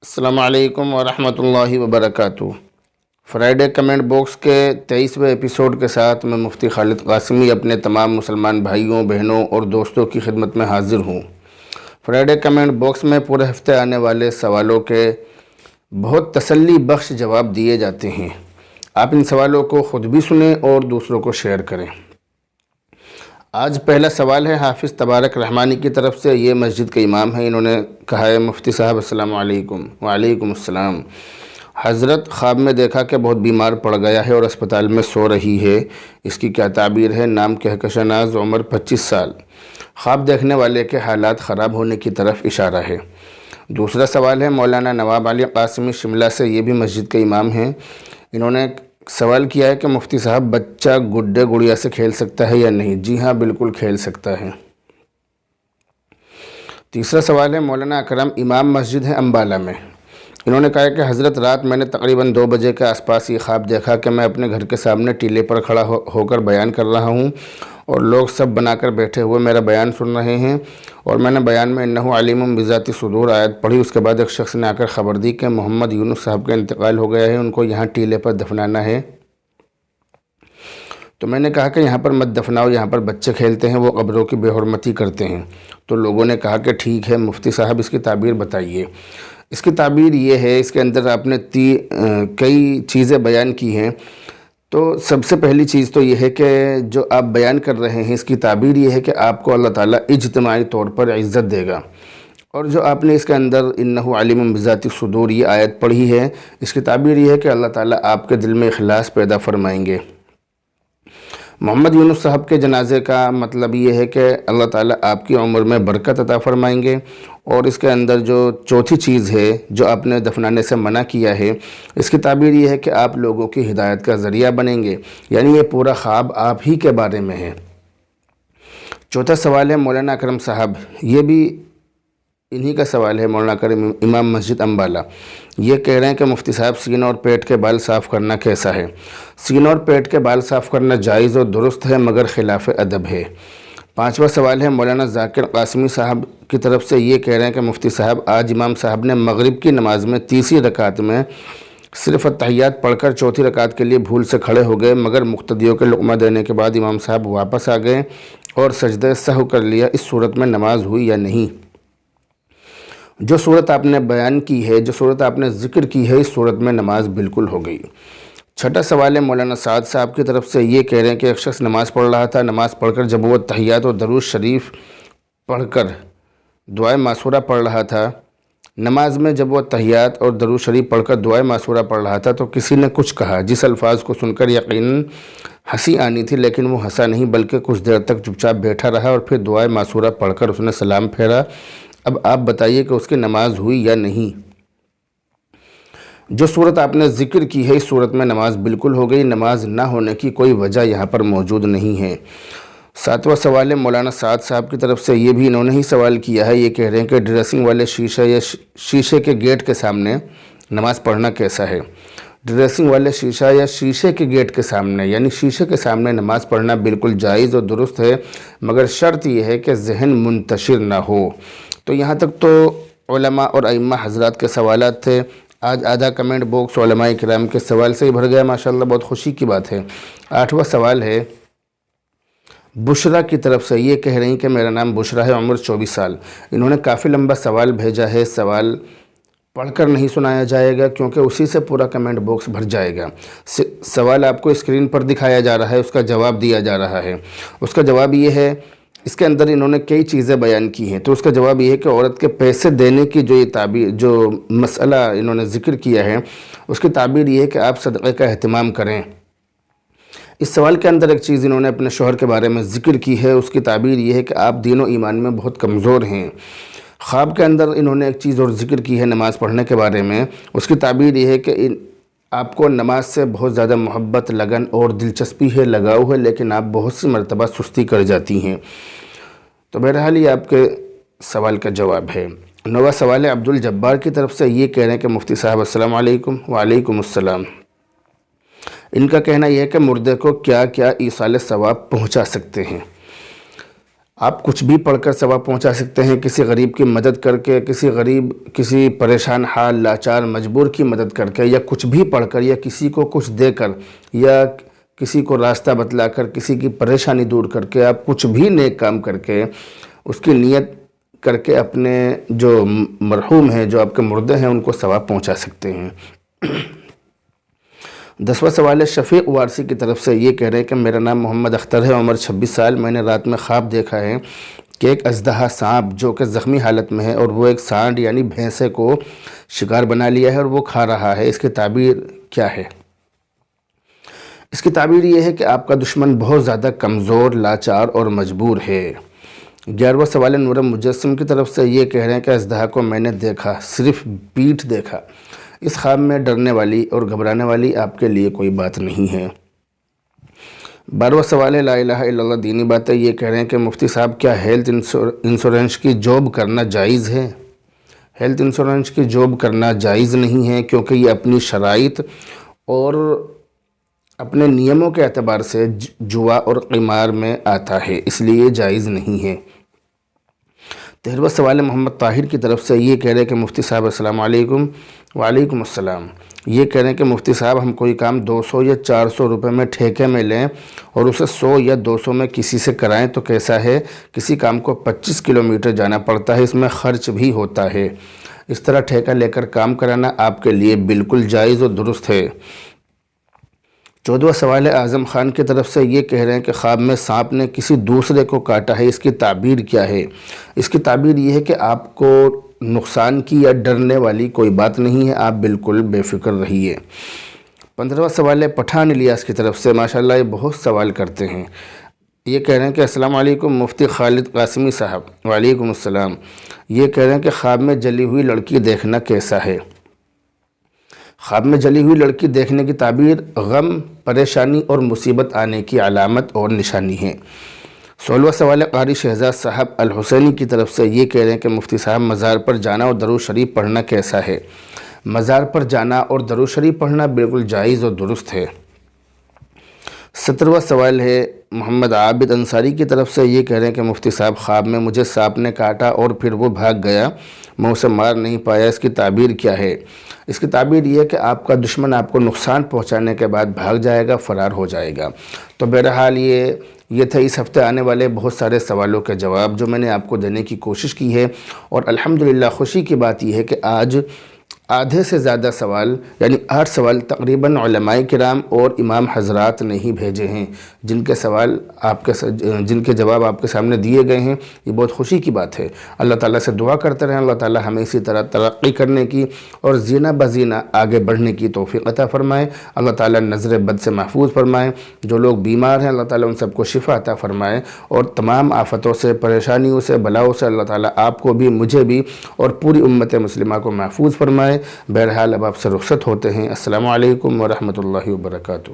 السلام علیکم ورحمۃ اللہ وبرکاتہ۔ فرائیڈے کمنٹ باکس کے 23ویں ایپیسوڈ کے ساتھ میں مفتی خالد قاسمی اپنے تمام مسلمان بھائیوں، بہنوں اور دوستوں کی خدمت میں حاضر ہوں۔ فرائیڈے کمنٹ باکس میں پورے ہفتے آنے والے سوالوں کے بہت تسلی بخش جواب دیے جاتے ہیں۔ آپ ان سوالوں کو خود بھی سنیں اور دوسروں کو شیئر کریں۔ آج پہلا سوال ہے حافظ تبارک رحمانی کی طرف سے۔ یہ مسجد کے امام ہیں۔ انہوں نے کہا ہے مفتی صاحب السلام علیکم۔ وعلیکم السلام۔ حضرت خواب میں دیکھا کہ بہت بیمار پڑ گیا ہے اور اسپتال میں سو رہی ہے، اس کی کیا تعبیر ہے؟ نام کہکشاناز، عمر 25 سال۔ خواب دیکھنے والے کے حالات خراب ہونے کی طرف اشارہ ہے۔ دوسرا سوال ہے مولانا نواب علی قاسمی شملہ سے۔ یہ بھی مسجد کے امام ہیں۔ انہوں نے سوال کیا ہے کہ مفتی صاحب بچہ گڈے گڑیا سے کھیل سکتا ہے یا نہیں؟ جی ہاں، بالکل کھیل سکتا ہے۔ تیسرا سوال ہے مولانا اکرم، امام مسجد ہے امبالہ میں۔ انہوں نے کہا کہ حضرت رات میں نے تقریباً 2 بجے کے آس پاس یہ خواب دیکھا کہ میں اپنے گھر کے سامنے ٹیلے پر کھڑا ہو کر بیان کر رہا ہوں اور لوگ سب بنا کر بیٹھے ہوئے میرا بیان سن رہے ہیں، اور میں نے بیان میں انہ علیم بذات صدور آیت پڑھی۔ اس کے بعد ایک شخص نے آ کر خبر دی کہ محمد یونس صاحب کا انتقال ہو گیا ہے، ان کو یہاں ٹیلے پر دفنانا ہے۔ تو میں نے کہا کہ یہاں پر مت دفناؤ، یہاں پر بچے کھیلتے ہیں، وہ قبروں کی بے حرمتی کرتے ہیں۔ تو لوگوں نے کہا کہ ٹھیک ہے مفتی صاحب، اس کی تعبیر بتائیے۔ اس کی تعبیر یہ ہے، اس کے اندر آپ نے کئی چیزیں بیان کی ہیں۔ تو سب سے پہلی چیز تو یہ ہے کہ جو آپ بیان کر رہے ہیں، اس کی تعبیر یہ ہے کہ آپ کو اللہ تعالیٰ اجتماعی طور پر عزت دے گا، اور جو آپ نے اس کے اندر انہ علیم بذات صدور یہ آیت پڑھی ہے، اس کی تعبیر یہ ہے کہ اللہ تعالیٰ آپ کے دل میں اخلاص پیدا فرمائیں گے۔ محمد یونس صاحب کے جنازے کا مطلب یہ ہے کہ اللہ تعالیٰ آپ کی عمر میں برکت عطا فرمائیں گے، اور اس کے اندر جو چوتھی چیز ہے جو آپ نے دفنانے سے منع کیا ہے، اس کی تعبیر یہ ہے کہ آپ لوگوں کی ہدایت کا ذریعہ بنیں گے، یعنی یہ پورا خواب آپ ہی کے بارے میں ہے۔ چوتھا سوال ہے مولانا اکرم صاحب، یہ بھی انہی کا سوال ہے، مولانا اکرم امام مسجد امبالہ۔ یہ کہہ رہے ہیں کہ مفتی صاحب سینہ اور پیٹ کے بال صاف کرنا کیسا ہے؟ سینہ اور پیٹ کے بال صاف کرنا جائز اور درست ہے، مگر خلاف ادب ہے۔ پانچواں سوال ہے مولانا ذاکر قاسمی صاحب کی طرف سے۔ یہ کہہ رہے ہیں کہ مفتی صاحب آج امام صاحب نے مغرب کی نماز میں تیسری رکعت میں صرف اتحیات پڑھ کر چوتھی رکعت کے لیے بھول سے کھڑے ہو گئے، مگر مقتدیوں کے لقمہ دینے کے بعد امام صاحب واپس آ گئے اور سجدہ سہو کر لیا۔ اس صورت میں نماز ہوئی یا نہیں؟ جو صورت آپ نے بیان کی ہے، جو صورت آپ نے ذکر کی ہے، اس صورت میں نماز بالکل ہو گئی۔ چھٹا سوال ہے مولانا سعد صاحب کی طرف سے۔ یہ کہہ رہے ہیں کہ ایک شخص نماز پڑھ رہا تھا، نماز پڑھ کر جب وہ تحیات اور درود شریف پڑھ کر دعائے معصورہ پڑھ رہا تھا، نماز میں جب وہ تحیات اور درود شریف پڑھ کر دعائے معصورہ پڑھ رہا تھا تو کسی نے کچھ کہا جس الفاظ کو سن کر یقیناً ہنسی آنی تھی، لیکن وہ ہنسا نہیں بلکہ کچھ دیر تک چپ چاپ بیٹھا رہا، اور پھر دعائے معصورہ پڑھ کر اس نے سلام پھیرا۔ اب آپ بتائیے کہ اس کی نماز ہوئی یا نہیں؟ جو صورت آپ نے ذکر کی ہے، اس صورت میں نماز بالکل ہو گئی، نماز نہ ہونے کی کوئی وجہ یہاں پر موجود نہیں ہے۔ ساتواں سوال ہے مولانا سعد صاحب کی طرف سے۔ یہ بھی انہوں نے ہی سوال کیا ہے۔ یہ کہہ رہے ہیں کہ ڈریسنگ والے شیشہ یا شیشے کے گیٹ کے سامنے نماز پڑھنا کیسا ہے؟ ڈریسنگ والے شیشہ یا شیشے کے گیٹ کے سامنے، یعنی شیشے کے سامنے نماز پڑھنا بالکل جائز اور درست ہے، مگر شرط یہ ہے کہ ذہن منتشر نہ ہو۔ تو یہاں تک تو علماء اور ائمہ حضرات کے سوالات تھے۔ آج آدھا کمنٹ باکس علماء کرام کے سوال سے ہی بھر گیا، ماشاءاللہ، بہت خوشی کی بات ہے۔ 8واں سوال ہے بشرا کی طرف سے۔ یہ کہہ رہی ہیں کہ میرا نام بشرا ہے، عمر 24 سال۔ انہوں نے کافی لمبا سوال بھیجا ہے، سوال پڑھ کر نہیں سنایا جائے گا کیونکہ اسی سے پورا کمنٹ باکس بھر جائے گا۔ سوال آپ کو اسکرین پر دکھایا جا رہا ہے، اس کا جواب دیا جا رہا ہے۔ اس کا جواب یہ ہے، اس کے اندر انہوں نے کئی چیزیں بیان کی ہیں، تو اس کا جواب یہ ہے کہ عورت کے پیسے دینے کی جو یہ تعبیر، جو مسئلہ انہوں نے ذکر کیا ہے، اس کی تعبیر یہ ہے کہ آپ صدقے کا اہتمام کریں۔ اس سوال کے اندر ایک چیز انہوں نے اپنے شوہر کے بارے میں ذکر کی ہے، اس کی تعبیر یہ ہے کہ آپ دین و ایمان میں بہت کمزور ہیں۔ خواب کے اندر انہوں نے ایک چیز اور ذکر کی ہے نماز پڑھنے کے بارے میں، اس کی تعبیر یہ ہے کہ آپ کو نماز سے بہت زیادہ محبت، لگن اور دلچسپی ہے، لگاؤ ہے، لیکن آپ بہت سی مرتبہ سستی کر جاتی ہیں۔ تو بہرحال یہ آپ کے سوال کا جواب ہے۔ 9واں سوال ہے عبد الجبار کی طرف سے۔ یہ کہہ رہے ہیں کہ مفتی صاحب السلام علیکم۔ وعلیکم السلام۔ ان کا کہنا یہ ہے کہ مردے کو کیا کیا ایصال ثواب پہنچا سکتے ہیں؟ آپ کچھ بھی پڑھ کر ثواب پہنچا سکتے ہیں، کسی غریب کی مدد کر کے، کسی پریشان حال لاچار مجبور کی مدد کر کے، یا کچھ بھی پڑھ کر، یا کسی کو کچھ دے کر، یا کسی کو راستہ بتلا کر، کسی کی پریشانی دور کر کے، آپ کچھ بھی نیک کام کر کے اس کی نیت کر کے اپنے جو مرحوم ہیں، جو آپ کے مردے ہیں، ان کو ثواب پہنچا سکتے ہیں۔ 10واں سوال ہے شفیق وارسی کی طرف سے، یہ کہہ رہے ہیں کہ میرا نام محمد اختر ہے، عمر 26 سال، میں نے رات میں خواب دیکھا ہے کہ ایک اژدہا سانپ جو کہ زخمی حالت میں ہے، اور وہ ایک سانڈ یعنی بھینسے کو شکار بنا لیا ہے اور وہ کھا رہا ہے، اس کی تعبیر کیا ہے؟ اس کی تعبیر یہ ہے کہ آپ کا دشمن بہت زیادہ کمزور، لاچار اور مجبور ہے۔ 11واں سوال ہے نور مجسم کی طرف سے، یہ کہہ رہے ہیں کہ اژدہا کو میں نے دیکھا، صرف پیٹھ دیکھا، اس خواب میں ڈرنے والی اور گھبرانے والی آپ کے لیے کوئی بات نہیں ہے۔ 12واں سوال ہے لا الہ الا اللہ دینی بات ہے، یہ کہہ رہے ہیں کہ مفتی صاحب کیا ہیلتھ انشورنس کی جاب کرنا جائز ہے؟ ہیلتھ انشورنس کی جاب کرنا جائز نہیں ہے، کیونکہ یہ اپنی شرائط اور اپنے نیموں کے اعتبار سے جوا اور قمار میں آتا ہے، اس لیے جائز نہیں ہے۔ 13واں سوال ہے محمد طاہر کی طرف سے، یہ کہہ رہے ہیں کہ مفتی صاحب السلام علیکم۔ وعلیکم السلام۔ یہ کہہ رہے ہیں کہ مفتی صاحب ہم کوئی کام 200 یا 400 روپے میں ٹھیکے میں لیں اور اسے 100 یا 200 میں کسی سے کرائیں تو کیسا ہے؟ کسی کام کو 25 کلومیٹر جانا پڑتا ہے، اس میں خرچ بھی ہوتا ہے، اس طرح ٹھیکہ لے کر کام کرانا آپ کے لیے بالکل جائز اور درست ہے۔ 14واں سوال ہے اعظم خان کی طرف سے، یہ کہہ رہے ہیں کہ خواب میں سانپ نے کسی دوسرے کو کاٹا ہے، اس کی تعبیر کیا ہے؟ اس کی تعبیر یہ ہے کہ آپ کو نقصان کی یا ڈرنے والی کوئی بات نہیں ہے، آپ بالکل بے فکر رہیے۔ 15واں سوال ہے پٹھان الیاس کی طرف سے، ماشاءاللہ یہ بہت سوال کرتے ہیں، یہ کہہ رہے ہیں کہ السلام علیکم مفتی خالد قاسمی صاحب۔ وعلیکم السلام۔ یہ کہہ رہے ہیں کہ خواب میں جلی ہوئی لڑکی دیکھنا کیسا ہے؟ خواب میں جلی ہوئی لڑکی دیکھنے کی تعبیر غم، پریشانی اور مصیبت آنے کی علامت اور نشانی ہے۔ 16واں سوال ہے قاری شہزاد صاحب الحسینی کی طرف سے، یہ کہہ رہے ہیں کہ مفتی صاحب مزار پر جانا اور درود شریف پڑھنا کیسا ہے؟ مزار پر جانا اور درود شریف پڑھنا بالکل جائز اور درست ہے۔ 17واں سوال ہے محمد عابد انصاری کی طرف سے، یہ کہہ رہے ہیں کہ مفتی صاحب خواب میں مجھے سانپ نے کاٹا اور پھر وہ بھاگ گیا، میں اسے مار نہیں پایا، اس کی تعبیر کیا ہے؟ اس کی تعبیر یہ ہے کہ آپ کا دشمن آپ کو نقصان پہنچانے کے بعد بھاگ جائے گا، فرار ہو جائے گا۔ تو بہرحال یہ تھے اس ہفتے آنے والے بہت سارے سوالوں کے جواب جو میں نے آپ کو دینے کی کوشش کی ہے، اور الحمدللہ خوشی کی بات یہ ہے کہ آج آدھے سے زیادہ سوال یعنی 8 سوال تقریباً علماء کرام اور امام حضرات نے ہی بھیجے ہیں، جن کے جواب آپ کے سامنے دیے گئے ہیں۔ یہ بہت خوشی کی بات ہے۔ اللہ تعالیٰ سے دعا کرتے رہیں، اللہ تعالیٰ ہمیں اسی طرح ترقی کرنے کی اور زینہ بزینہ آگے بڑھنے کی توفیق عطا فرمائے۔ اللہ تعالیٰ نظر بد سے محفوظ فرمائے، جو لوگ بیمار ہیں اللہ تعالیٰ ان سب کو شفا عطا فرمائے، اور تمام آفتوں سے، پریشانیوں سے، بلاؤں سے اللہ تعالیٰ آپ کو بھی، مجھے بھی اور پوری امت مسلمہ کو محفوظ فرمائے۔ بہرحال اب آپ سے رخصت ہوتے ہیں۔ السلام علیکم ورحمۃ اللہ وبرکاتہ۔